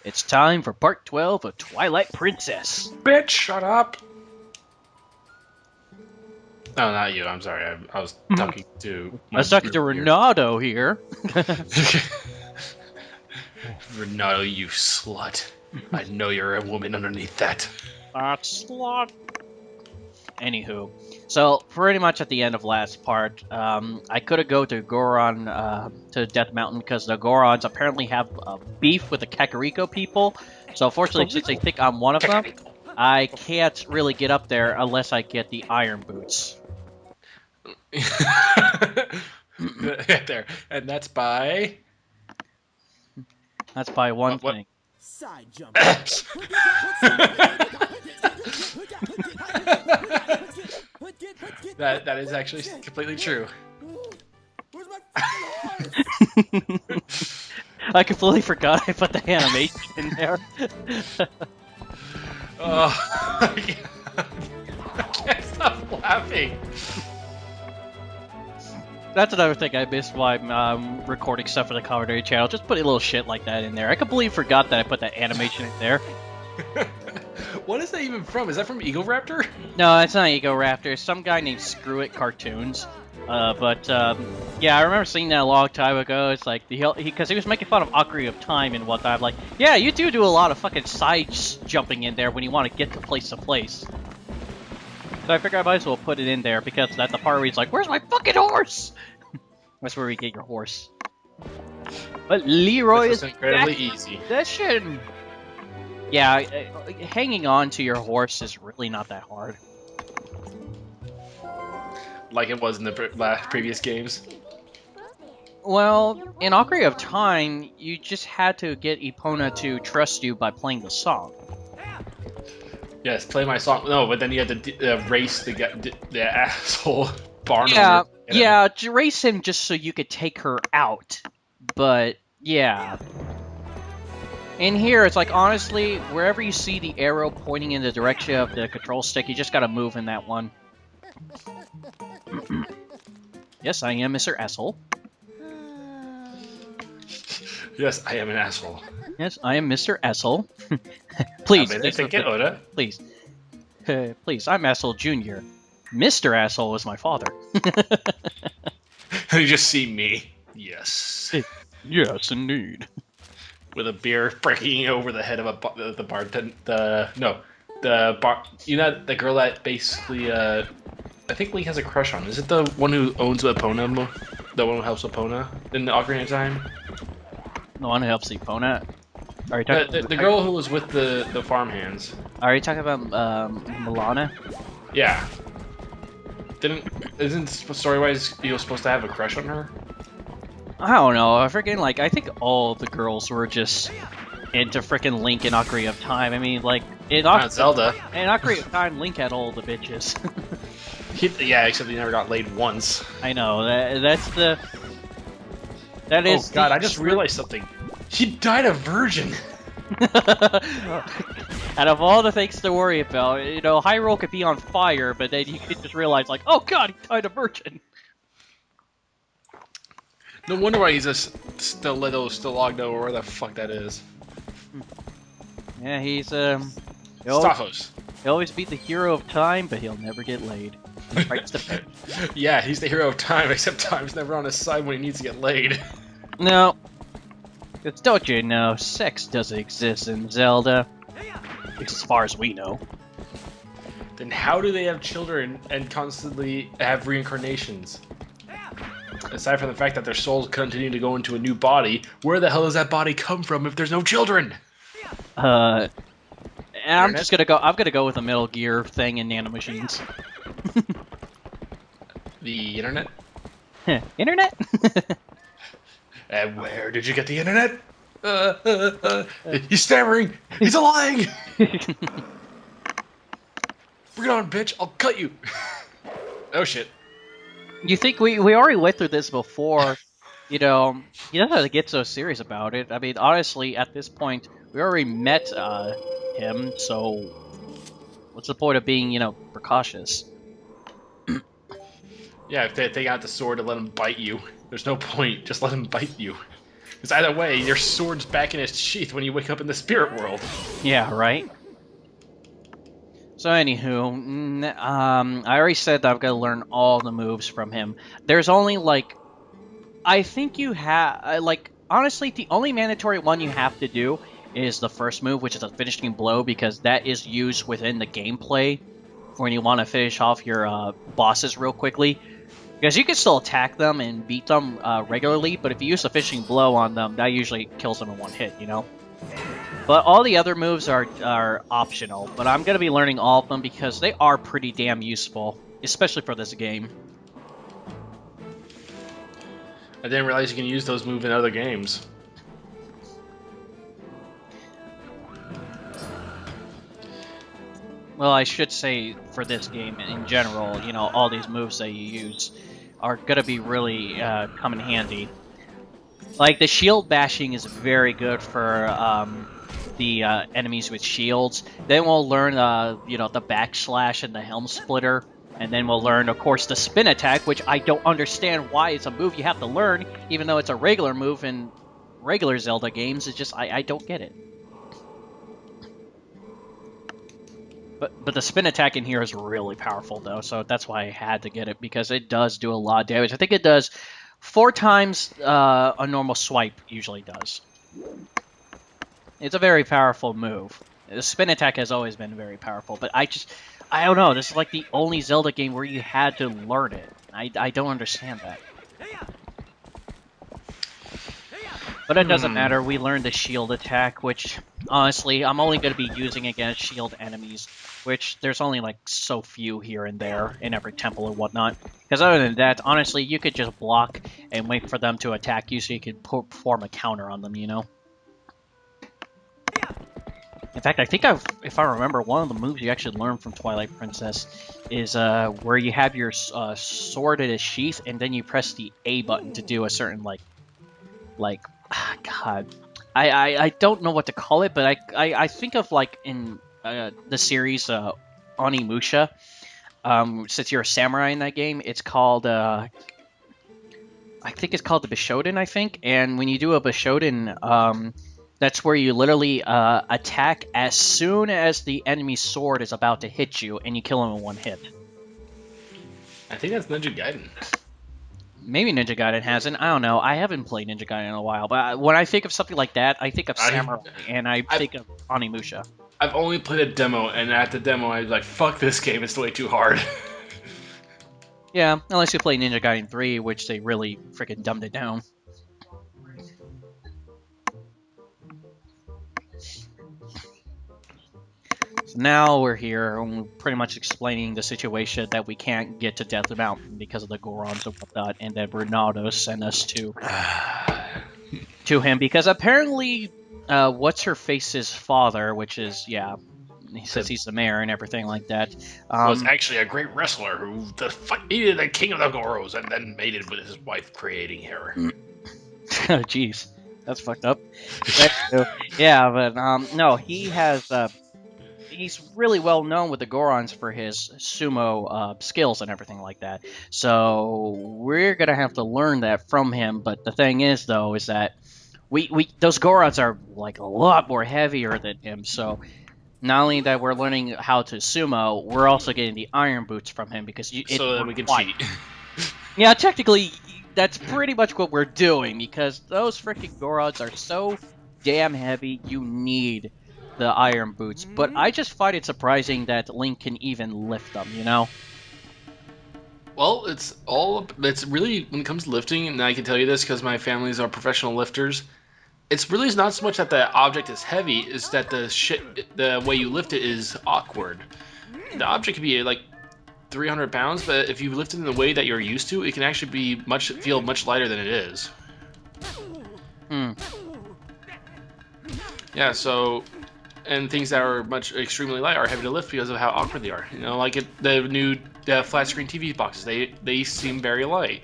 It's time for part 12 of Twilight Princess. Bitch, shut up! No, not you. I'm sorry. I was talking to. I was talking to Renato here. Renato, you slut! I know you're a woman underneath that. Slut. Anywho, so pretty much at the end of last part, I could have go to Goron to Death Mountain because the Gorons apparently have beef with the Kakariko people. So unfortunately, since they think I'm one of them, I can't really get up there unless I get the iron boots. There, and that's by. That's by one What? thing. Side jump. That is actually completely true. Where's my fucking horse? I completely forgot I put the animation in there. Oh, I can't stop laughing. That's another thing I missed while I'm recording stuff for the commentary channel. Just put a little shit like that in there. I completely forgot that I put that animation in there. What is that even from? Is that from Eagle Raptor? No, it's not Ego Raptor. It's some guy named Screw It Cartoons. Yeah, I remember seeing that a long time ago. It's like, because he was making fun of Ocarina of Time and whatnot. I'm like, yeah, you do a lot of fucking side jumping in there when you want to get to place. So I figured I might as well put it in there because that's the part where he's like, where's my fucking horse? That's where we get your horse. But Leroy is incredibly easy. Session. Yeah, hanging on to your horse is really not that hard. Like it was in the previous games. Well, in Ocarina of Time, you just had to get Epona to trust you by playing the song. Yes, play my song. No, but then you had to race the asshole barn Yeah, owner. yeah, to race him just so you could take her out. But, yeah. In here, it's like, honestly, wherever you see the arrow pointing in the direction of the control stick, you just gotta move in that one. Yes, I am Mr. Asshole. Yes, I am an asshole. Yes, I am Mr. Asshole. Please, please. Please, I'm Asshole Jr. Mr. Asshole is my father. You just see me. Yes. Yes, indeed. With a beer breaking over the head of the bartender. You know, the girl that basically, I think Link has a crush on. Is it the one who owns Epona? The one who helps Epona in the Ocarina of Time? The one who helps Epona? Are you talking the girl who was with the farmhands. Are you talking about Milana? Yeah. Isn't story-wise you supposed to have a crush on her? I don't know. I think all the girls were just into freaking Link in Ocarina of Time. I mean, like in Zelda. In Ocarina of Time, Link had all the bitches. Yeah, except he never got laid once. I know. That is. Oh God! I just realized something. He died a virgin. Out of all the things to worry about, you know, Hyrule could be on fire, but then you could just realize, like, oh God, he died a virgin. No wonder why he's a Stilagno, or where the fuck that is. Yeah, he's Stalhos. He'll always be the hero of time, but he'll never get laid. Yeah, he's the hero of time, except time's never on his side when he needs to get laid. No. Because don't you know, sex doesn't exist in Zelda. As far as we know. Then how do they have children and constantly have reincarnations? Aside from the fact that their souls continue to go into a new body, where the hell does that body come from if there's no children? And I'm gonna go with a Metal Gear thing in nanomachines. The internet? Internet? And where did you get the internet? He's stammering! He's lying! Bring it on, bitch! I'll cut you! Oh shit. You think we already went through this before, you don't have to get so serious about it. I mean, honestly, at this point, we already met him, so what's the point of being, precautious? Yeah, if they take out the sword to let him bite you, there's no point. Just let him bite you. Because either way, your sword's back in its sheath when you wake up in the spirit world. Yeah, right? So anywho, I already said that I've got to learn all the moves from him. There's only, like... I think you have... like, honestly, the only mandatory one you have to do is the first move, which is a finishing blow, because that is used within the gameplay when you want to finish off your bosses real quickly. Because you can still attack them and beat them regularly, but if you use a finishing blow on them, that usually kills them in one hit, you know? But all the other moves are optional, but I'm going to be learning all of them because they are pretty damn useful, especially for this game. I didn't realize you can use those moves in other games. Well, I should say for this game in general, you know, all these moves that you use are going to be really come in handy. Like, the shield bashing is very good for the enemies with shields. Then we'll learn, you know, the backslash and the helm splitter. And then we'll learn, of course, the spin attack, which I don't understand why it's a move you have to learn, even though it's a regular move in regular Zelda games. It's just, I don't get it. But the spin attack in here is really powerful, though, so that's why I had to get it, because it does do a lot of damage. I think it does 4 times a normal swipe usually does. It's a very powerful move. The spin attack has always been very powerful, but I don't know, this is like the only Zelda game where you had to learn it. I don't understand that. But it doesn't matter, we learned the shield attack, which, honestly, I'm only going to be using against shield enemies, which there's only, like, so few here and there in every temple and whatnot. Because other than that, honestly, you could just block and wait for them to attack you so you could perform a counter on them, you know? In fact, I think if I remember, one of the moves you actually learn from Twilight Princess is where you have your sword in a sheath, and then you press the A button to do a certain, like, God, I don't know what to call it, but I think of, like, in the series Onimusha, since you're a samurai in that game, it's called I think it's called the Bishoden, I think, and when you do a Bishoden, that's where you literally attack as soon as the enemy's sword is about to hit you, and you kill him in one hit. I think that's Ninja Gaiden. Maybe Ninja Gaiden hasn't. I don't know. I haven't played Ninja Gaiden in a while, but when I think of something like that, I think of Samurai, and I think of Onimusha. I've only played a demo, and at the demo, I was like, fuck this game, it's way too hard. Yeah, unless you play Ninja Gaiden 3, which they really freaking dumbed it down. So now we're here, and we're pretty much explaining the situation that we can't get to Death Mountain because of the Gorons and whatnot, and that Ronaldo sent us to him, because apparently, What's-Her-Face's father, which is, yeah, he says he's the mayor and everything like that. Was actually a great wrestler who defeated the king of the Goros and then mated with his wife, creating her. Oh, jeez. That's fucked up. Yeah, but, no, he has, he's really well known with the Gorons for his sumo skills and everything like that. So we're gonna have to learn that from him. But the thing is, though, is that those Gorons are like a lot more heavier than him. So not only that we're learning how to sumo, we're also getting the iron boots from him because so that we can cheat. Yeah, technically, that's pretty much what we're doing because those freaking Gorons are so damn heavy. You need the iron boots, but I just find it surprising that Link can even lift them, you know? Well, it's really, when it comes to lifting, and I can tell you this because my families are professional lifters, it's really not so much that the object is heavy, it's that the way you lift it is awkward. The object can be like 300 pounds, but if you lift it in the way that you're used to, it can actually feel much lighter than it is. Yeah, so... And things that are extremely light are heavy to lift because of how awkward they are. You know, like the new flat screen TV boxes, they seem very light.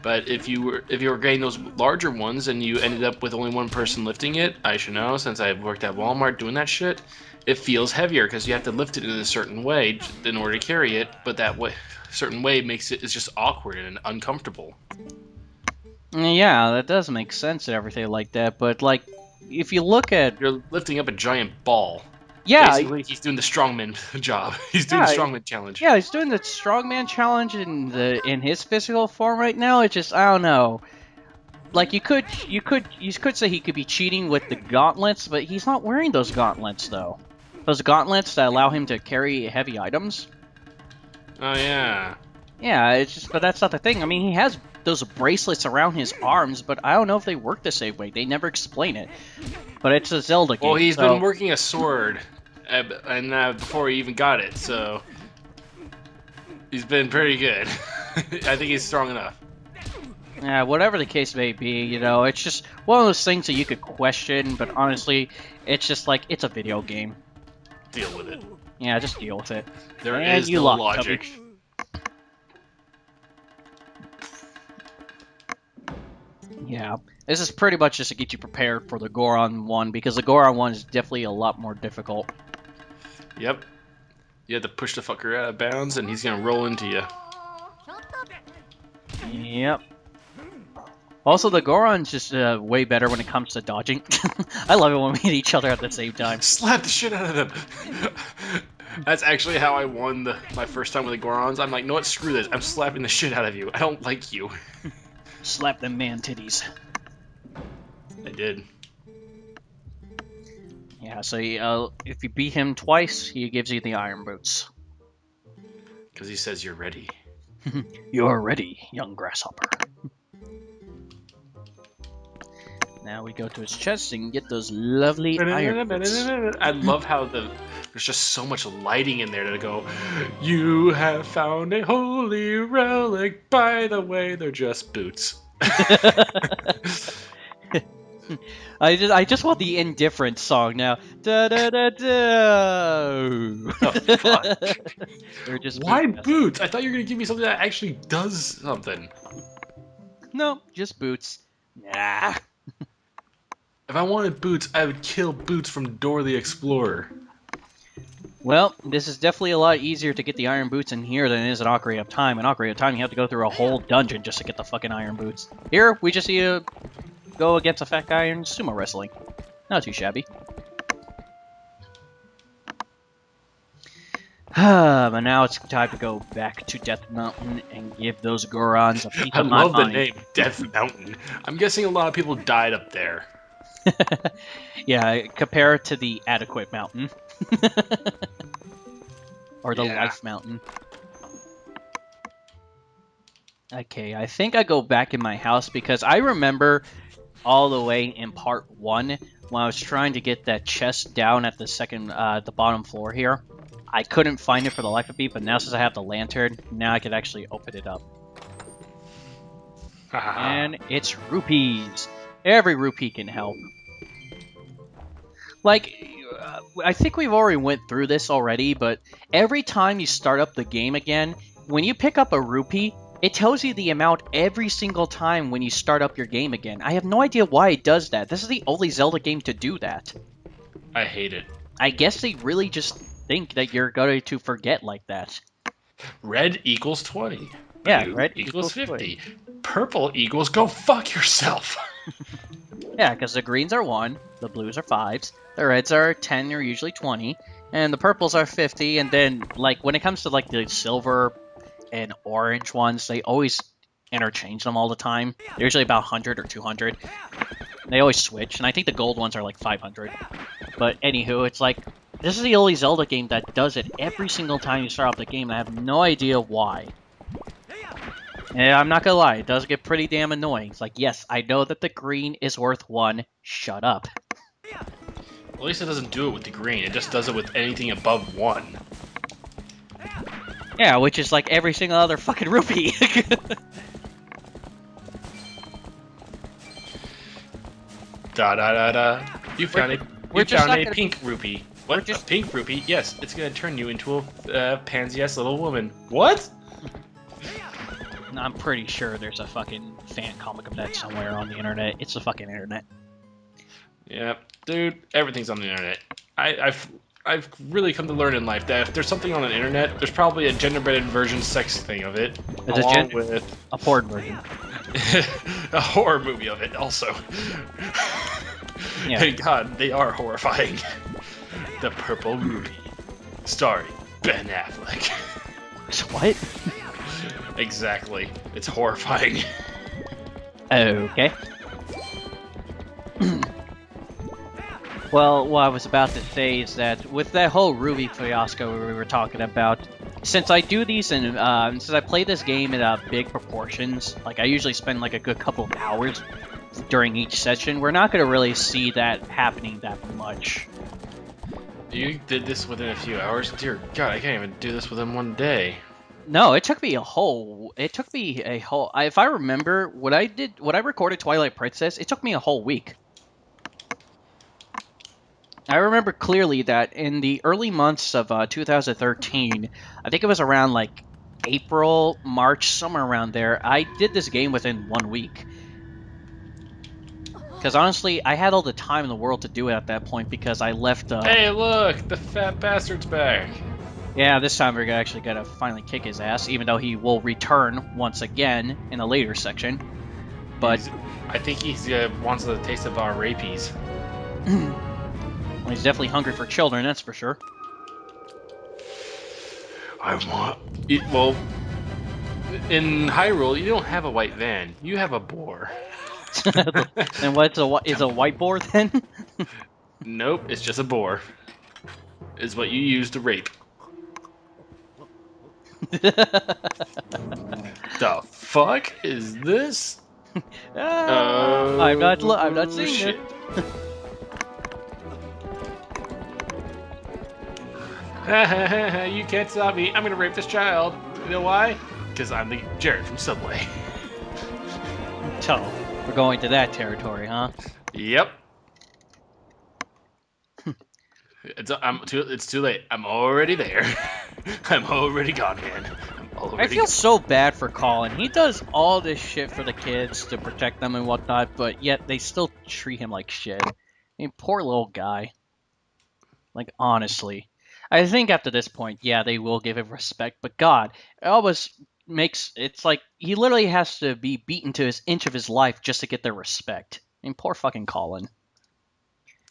But if you were getting those larger ones and you ended up with only one person lifting it, I should know since I've worked at Walmart doing that shit, it feels heavier because you have to lift it in a certain way in order to carry it. But that certain way makes it's just awkward and uncomfortable. Yeah, that does make sense and everything like that, but like, if you look at, You're lifting up a giant ball. yeah, Basically, he's doing the strongman job. He's doing the yeah, strongman challenge. yeah, he's doing the strongman challenge in his physical form right now. It's just I don't know. Like you could say he could be cheating with the gauntlets, but he's not wearing those gauntlets though. Those gauntlets that allow him to carry heavy items. Oh yeah. Yeah, it's just, but that's not the thing. I mean, he has those bracelets around his arms, but I don't know if they work the same way. They never explain it. But it's a Zelda game, Well, he's so been working a sword, and before he even got it, so he's been pretty good. I think he's strong enough. yeah, whatever the case may be, it's just one of those things that you could question. But honestly, it's just like it's a video game. Deal with it. Yeah, just deal with it. There And is you no lost, logic. Toby. Yeah, this is pretty much just to get you prepared for the Goron one, because the Goron one is definitely a lot more difficult. Yep. You have to push the fucker out of bounds, and he's gonna roll into you. Yep. Also, the Goron's just way better when it comes to dodging. I love it when we hit each other at the same time. Slap the shit out of them. That's actually how I won my first time with the Gorons. I'm like, no what, screw this. I'm slapping the shit out of you. I don't like you. Slap them man titties. I did. Yeah, so if you beat him twice, he gives you the iron boots. Because he says you're ready. You're ready, young grasshopper. Now we go to his chest and get those lovely iron boots. I love how there's just so much lighting in there to go, you have found a holy relic. By the way, they're just boots. I just want the indifferent song now. Da da da da. Oh, fuck. They're just Why boots. boots? I thought you were going to give me something that actually does something. No, just boots. Nah. If I wanted boots, I would kill Boots from Dora the Explorer. Well, this is definitely a lot easier to get the iron boots in here than it is in Ocarina of Time. In Ocarina of Time, you have to go through a whole dungeon just to get the fucking iron boots. Here, we just see you go against a fat guy in sumo wrestling. Not too shabby. But now it's time to go back to Death Mountain and give those Gorons a piece I of my love the mind. name, Death Mountain. I'm guessing a lot of people died up there. Yeah, compare it to the Adequate Mountain. Or the Yeah. Life Mountain. Okay, I think I go back in my house because I remember all the way in part 1 when I was trying to get that chest down at the bottom floor here. I couldn't find it for the life of me, but now since I have the lantern, now I can actually open it up. And it's rupees. Every rupee can help. Like, I think we've already went through this already, but every time you start up the game again, when you pick up a rupee, it tells you the amount every single time when you start up your game again. I have no idea why it does that. This is the only Zelda game to do that. I hate it. I guess they really just think that you're going to forget like that. Red equals 20. Yeah, Blue red equals equals 50. Purple equals go fuck yourself. Yeah, because the greens are 1, the blues are 5s, the reds are 10 or usually 20, and the purples are 50, and then, like, when it comes to, like, the silver and orange ones, they always interchange them all the time. They're usually about 100 or 200. They always switch, and I think the gold ones are, like, 500. But, anywho, it's like, this is the only Zelda game that does it every single time you start up the game, and I have no idea why. And I'm not gonna lie, it does get pretty damn annoying. It's like, yes, I know that the green is worth 1. Shut up. At least it doesn't do it with the green. It just does it with anything above 1. Yeah, which is like every single other fucking rupee. Da da da da. You found it. we're You just found not a gonna pink rupee. What? just- A pink rupee? Yes, it's gonna turn you into a pansy-ass little woman. What? I'm pretty sure there's a fucking fan comic of that somewhere on the internet. It's the fucking internet. Yeah, dude. Everything's on the internet. I I've really come to learn in life that if there's something on the internet, there's probably a gender-bended version sex thing of it, It's along with a porn version. a horror movie of it also. Yeah. Thank God, they are horrifying. The Purple Ruby, starring Ben Affleck. What? Exactly. It's horrifying. Okay. Well, what I was about to say is that with that whole Ruby fiasco we were talking about, since I do these and since I play this game in big proportions, like I usually spend like a good couple of hours during each session, we're not going to really see that happening that much. You did this within a few hours? Dear God, I can't even do this within one day. No, it took me a whole. If I remember what I did, what I recorded Twilight Princess, it took me a whole week. I remember clearly that in the early months of 2013, I think it was around like April, March, somewhere around there, I did this game within 1 week. Because honestly, I had all the time in the world to do it at that point because I left. Hey, look! The fat bastard's back! Yeah, this time we're actually gonna finally kick his ass, even though he will return once again in a later section. But I think he wants the taste of our rapies. he's definitely hungry for children, that's for sure. I want... Well, in Hyrule, you don't have a white van. You have a boar. And is a whiteboard then? Nope, it's just a boar. Is what you use to rape. The fuck is this? I'm not seeing shit. it. You can't stop me. I'm gonna rape this child. You know why? Because I'm the Jared from Subway. So, we're going to that territory, huh? Yep. It's too late. I'm already there. I'm already gone, man. I feel so bad for Colin. He does all this shit for the kids to protect them and whatnot, but yet they still treat him like shit. I mean, poor little guy. Like, honestly. I think after this point, yeah, they will give him respect, but God, it always makes... It's like, he literally has to be beaten to his inch of his life just to get their respect. I mean, poor fucking Colin.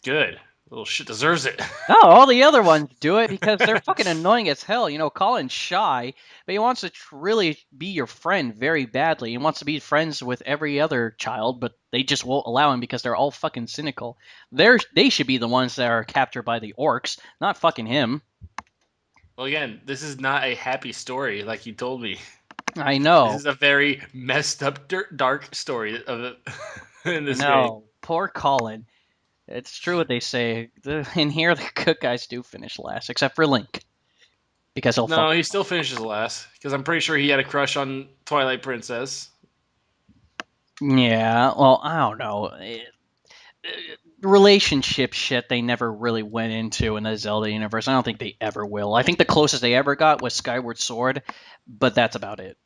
Good. Little shit deserves it. No, all the other ones do it because they're fucking annoying as hell. You know, Colin's shy, but he wants to really be your friend very badly. He wants to be friends with every other child, but they just won't allow him because they're all fucking cynical. They should be the ones that are captured by the orcs, not fucking him. Well, again, this is not a happy story like you told me. I know. This is a very messed up, dark story of it in this game. No, poor Colin. It's true what they say. In here, the good guys do finish last, except for Link. Because he'll No, he still finishes last. Because I'm pretty sure he had a crush on Twilight Princess. Yeah, well, I don't know. Relationship shit they never really went into in the Zelda universe. I don't think they ever will. I think the closest they ever got was Skyward Sword, but that's about it.